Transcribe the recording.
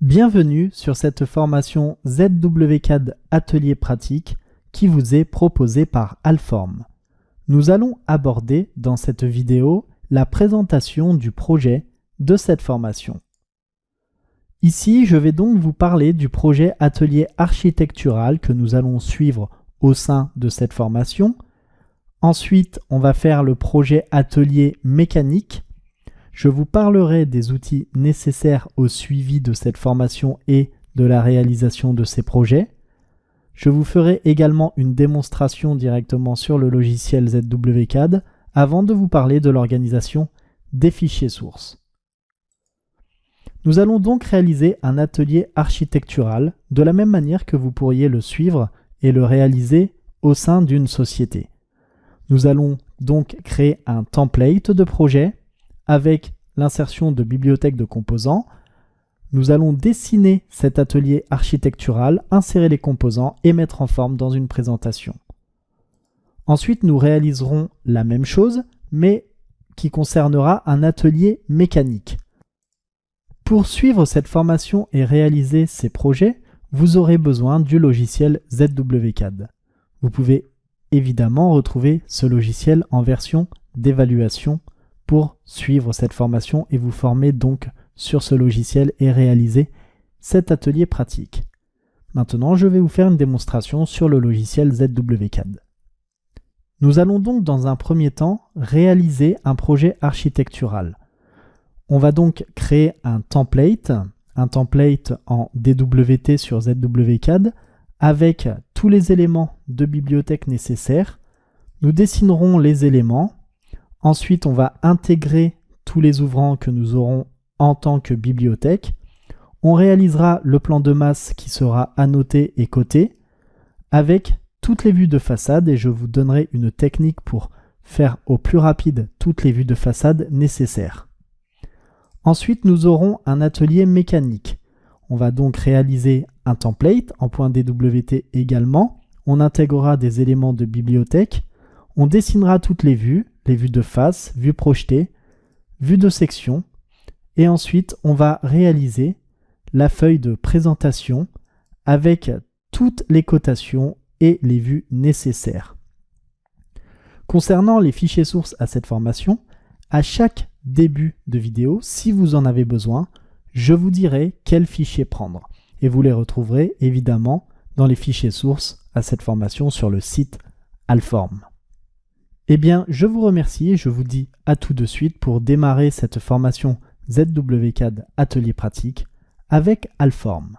Bienvenue sur cette formation ZWCAD Atelier Pratique qui vous est proposée par Alform. Nous allons aborder dans cette vidéo la présentation du projet de cette formation. Ici, je vais donc vous parler du projet Atelier architectural que nous allons suivre au sein de cette formation. Ensuite, on va faire le projet Atelier mécanique. Je vous parlerai des outils nécessaires au suivi de cette formation et de la réalisation de ces projets. Je vous ferai également une démonstration directement sur le logiciel ZWCAD avant de vous parler de l'organisation des fichiers sources. Nous allons donc réaliser un atelier architectural de la même manière que vous pourriez le suivre et le réaliser au sein d'une société. Nous allons donc créer un template de projet avec l'insertion de bibliothèques de composants. Nous allons dessiner cet atelier architectural, insérer les composants et mettre en forme dans une présentation. Ensuite, nous réaliserons la même chose, mais qui concernera un atelier mécanique. Pour suivre cette formation et réaliser ces projets, vous aurez besoin du logiciel ZWCAD. Vous pouvez évidemment retrouver ce logiciel en version d'évaluation pour suivre cette formation et vous former donc sur ce logiciel et réaliser cet atelier pratique. Maintenant, je vais vous faire une démonstration sur le logiciel ZWCAD. Nous allons donc dans un premier temps réaliser un projet architectural. On va donc créer un template en DWT sur ZWCAD avec tous les éléments de bibliothèque nécessaires. Nous dessinerons les éléments. Ensuite, on va intégrer tous les ouvrants que nous aurons en tant que bibliothèque. On réalisera le plan de masse qui sera annoté et coté avec toutes les vues de façade et je vous donnerai une technique pour faire au plus rapide toutes les vues de façade nécessaires. Ensuite, nous aurons un atelier mécanique. On va donc réaliser un template en .dwt également. On intégrera des éléments de bibliothèque. On dessinera toutes les vues de face, vues projetées, vues de section. Et ensuite, on va réaliser la feuille de présentation avec toutes les cotations et les vues nécessaires. Concernant les fichiers sources à cette formation, à chaque début de vidéo, si vous en avez besoin, je vous dirai quel fichier prendre. Et vous les retrouverez évidemment dans les fichiers sources à cette formation sur le site Alform. Eh bien, je vous remercie et je vous dis à tout de suite pour démarrer cette formation ZWCAD Atelier Pratique avec Alform.